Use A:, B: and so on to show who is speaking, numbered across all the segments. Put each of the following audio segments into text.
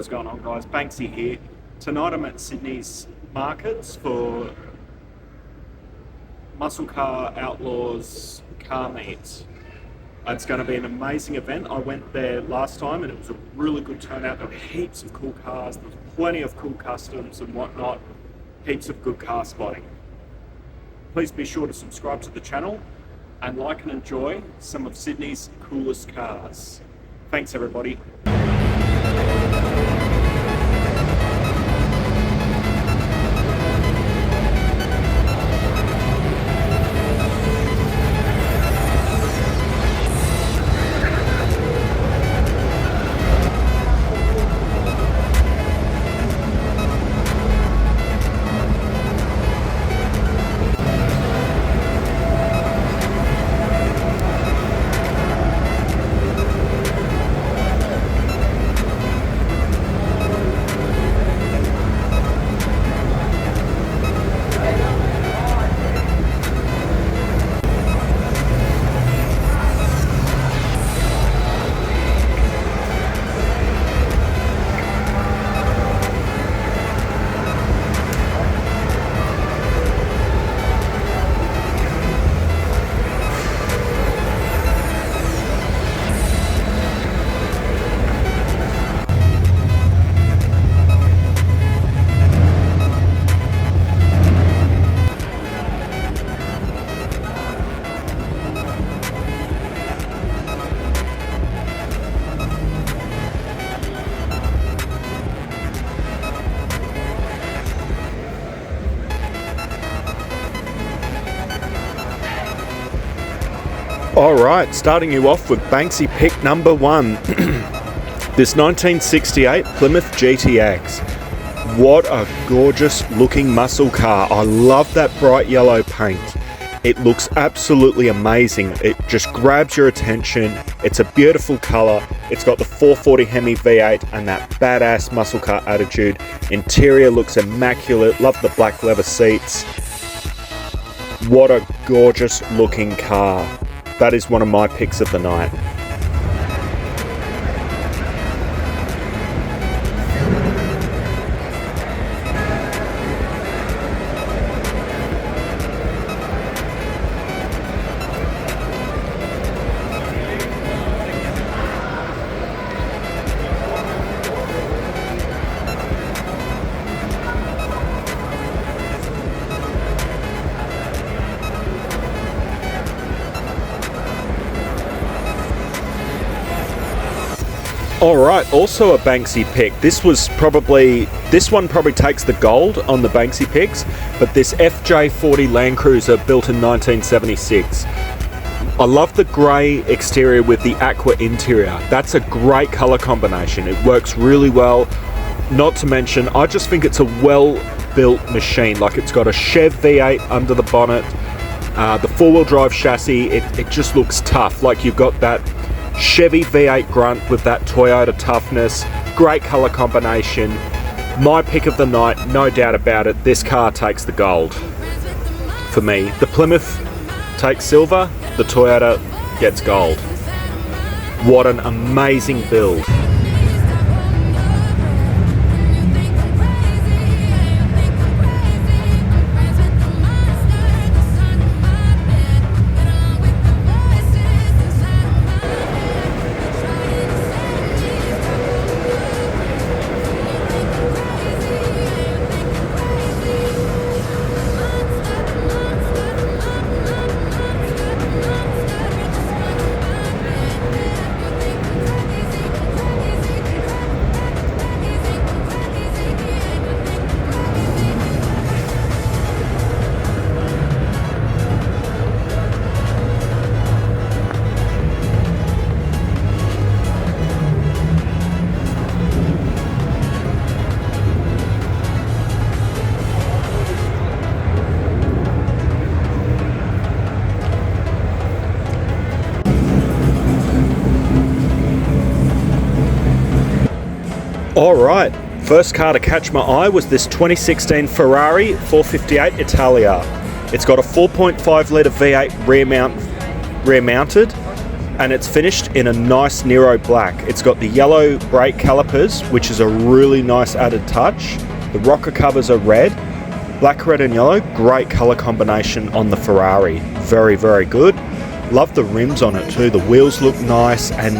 A: is going on, guys? Banksy here. Tonight I'm at Sydney's markets for Muscle Car Outlaws car meet. It's going to be an amazing event. I went there last time and it was a really good turnout. There were heaps of cool cars, there was plenty of cool customs and whatnot, heaps of good car spotting. Please be sure to subscribe to the channel and like and enjoy some of Sydney's coolest cars. Thanks everybody. Alright, starting you off with Banksy pick number one. This 1968 Plymouth GTX. What a gorgeous looking muscle car. I love that bright yellow paint. It looks absolutely amazing. It just grabs your attention. It's a beautiful colour. It's got the 440 Hemi V8 and that badass muscle car attitude. Interior looks immaculate. Love the black leather seats. What a gorgeous looking car. That is one of my picks of the night. Alright, also a Banksy pick. This one probably takes the gold on the Banksy picks, but this FJ40 Land Cruiser built in 1976. I love the grey exterior with the aqua interior. That's a great colour combination. It works really well. Not to mention, I just think it's a well-built machine. Like, it's got a Chev V8 under the bonnet, the four-wheel drive chassis. It just looks tough. Like, you've got that Chevy V8 grunt with that Toyota toughness. Great colour combination. My pick of the night, no doubt about it. This car takes the gold for me. The Plymouth takes silver, the Toyota gets gold. What an amazing build. Alright, first car to catch my eye was this 2016 Ferrari 458 Italia. It's got a 4.5 litre V8 rear mounted, and it's finished in a nice Nero black. It's got the yellow brake calipers, which is a really nice added touch. The rocker covers are red, black, red and yellow. Great colour combination on the Ferrari. Very, very good. Love the rims on it too. The wheels look nice, and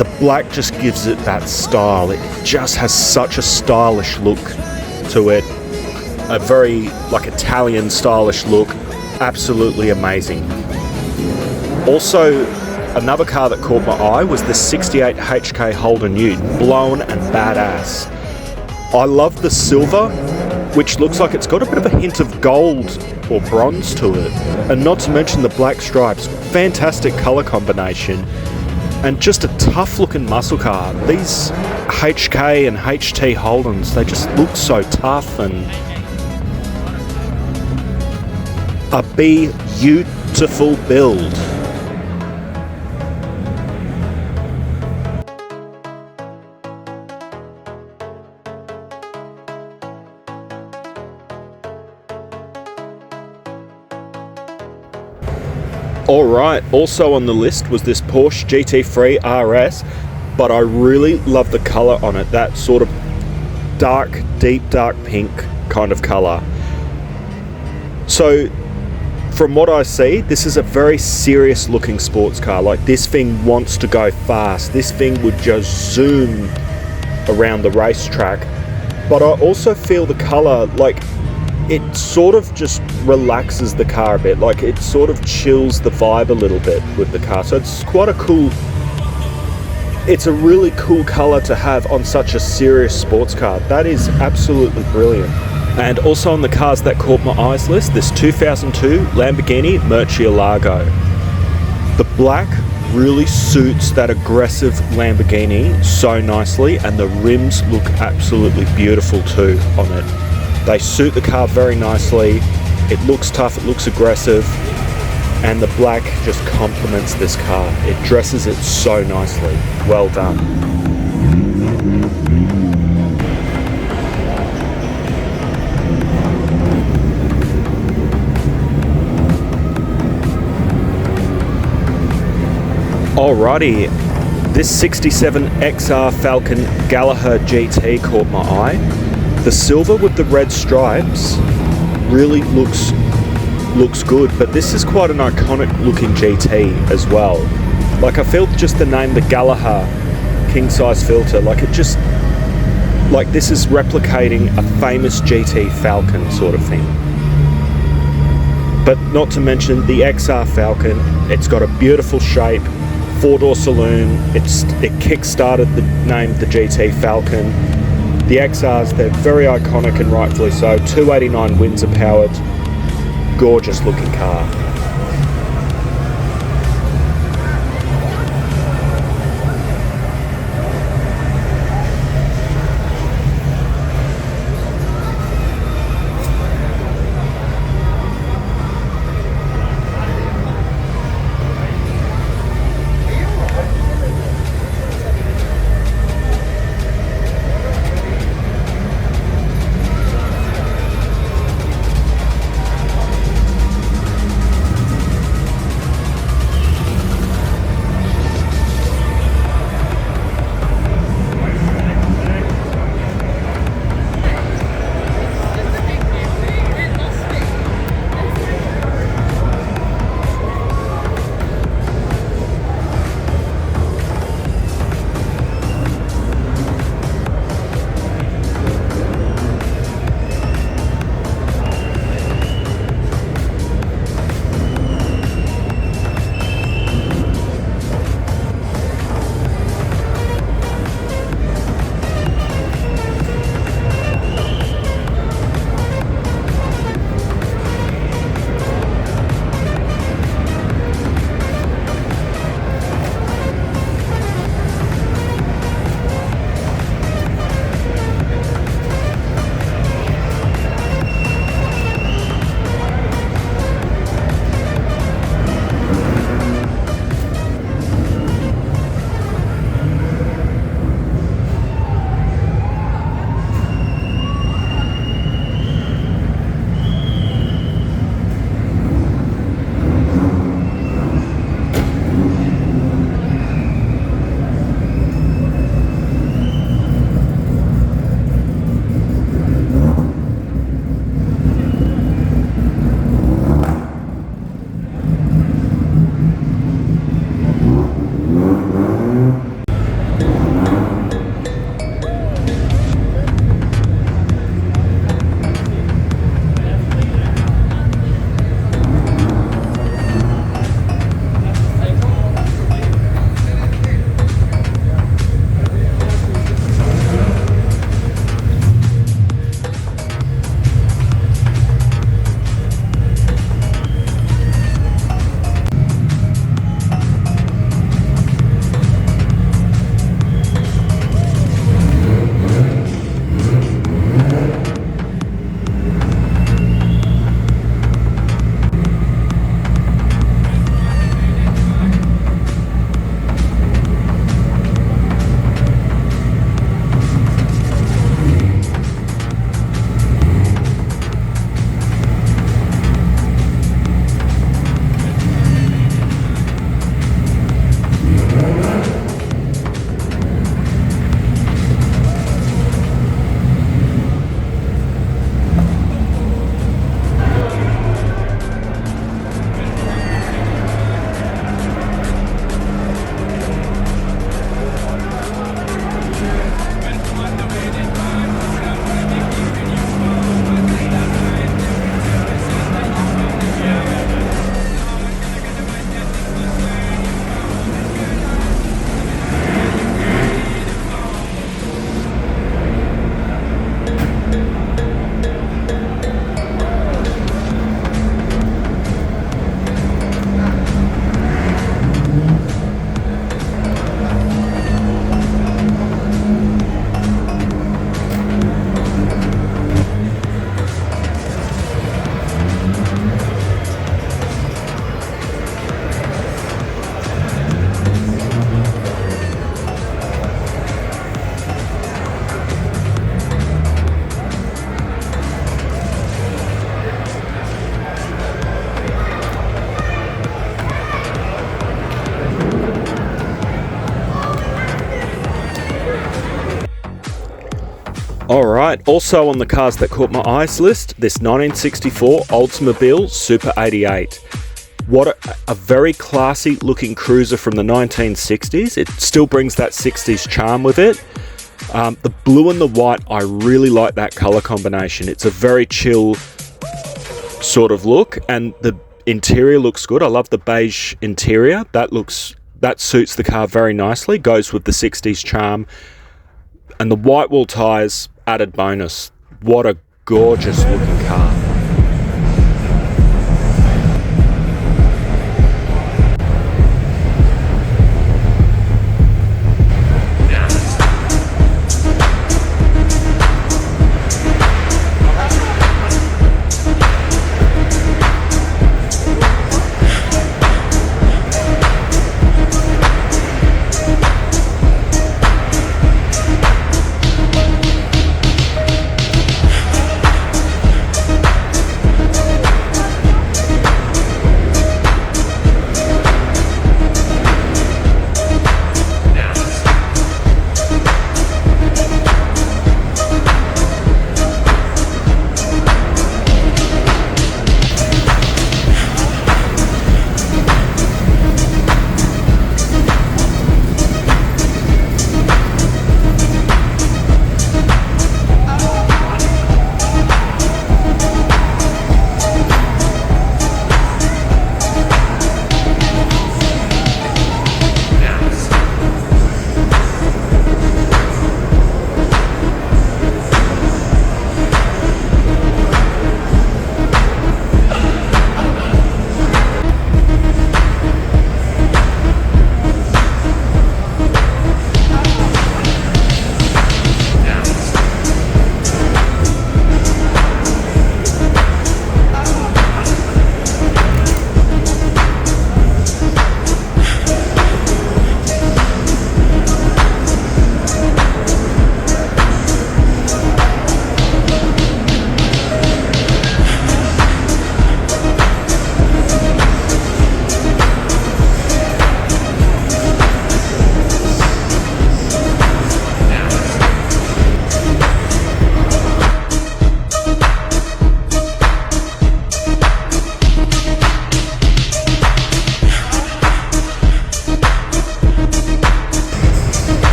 A: the black just gives it that style. It just has such a stylish look to it. A very like Italian stylish look. Absolutely amazing. Also, another car that caught my eye was the 68 HK Holden Ute, blown and badass. I love the silver, which looks like it's got a bit of a hint of gold or bronze to it, and not to mention the black stripes. Fantastic colour combination, and just a tough looking muscle car. These HK and HT Holdens, they just look so tough and a beautiful build. Alright, also on the list was this Porsche GT3 RS, but I really love the colour on it, that sort of dark, deep dark pink kind of colour. So, from what I see, this is a very serious looking sports car. Like, this thing wants to go fast. This thing would just zoom around the racetrack. But I also feel the colour, like, it sort of just relaxes the car a bit. Like, it sort of chills the vibe a little bit with the car. So it's quite a cool, it's a really cool colour to have on such a serious sports car. That is absolutely brilliant. And also on the cars that caught my eyes list, this 2002 Lamborghini Murcielago. The black really suits that aggressive Lamborghini so nicely, and the rims look absolutely beautiful too on it. They suit the car very nicely. It looks tough, it looks aggressive, and the black just complements this car. It dresses it so nicely. Well done. Alrighty, this 67 XR Falcon Gallagher GT caught my eye. The silver with the red stripes really looks good, but this is quite an iconic looking GT as well. Like, I feel just the name, the Gallagher king size filter, like it just, like this is replicating a famous GT Falcon sort of thing. But not to mention the XR Falcon, it's got a beautiful shape, 4-door saloon, it kick-started the name the GT Falcon. The XRs, they're very iconic and rightfully so. 289 Windsor powered, gorgeous looking car. Alright, also on the cars that caught my eyes list, this 1964 Oldsmobile Super 88. What a very classy looking cruiser from the 1960s. It still brings that 60s charm with it. The blue and the white, I really like that colour combination. It's a very chill sort of look, and the interior looks good. I love the beige interior. That suits the car very nicely, goes with the 60s charm. And the white wall tyres, added bonus. What a gorgeous looking car.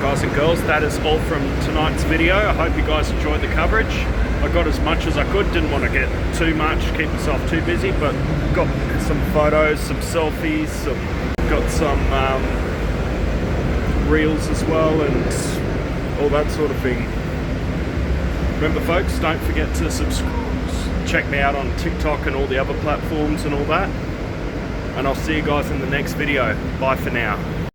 A: guys and girls, that is all from tonight's video. I hope you guys enjoyed the coverage. I got as much as I could, didn't want to get too much, keep myself too busy, but got some photos, some selfies, got some reels as well, and all that sort of thing. Remember folks, don't forget to check me out on TikTok and all the other platforms and all that. And I'll see you guys in the next video. Bye for now.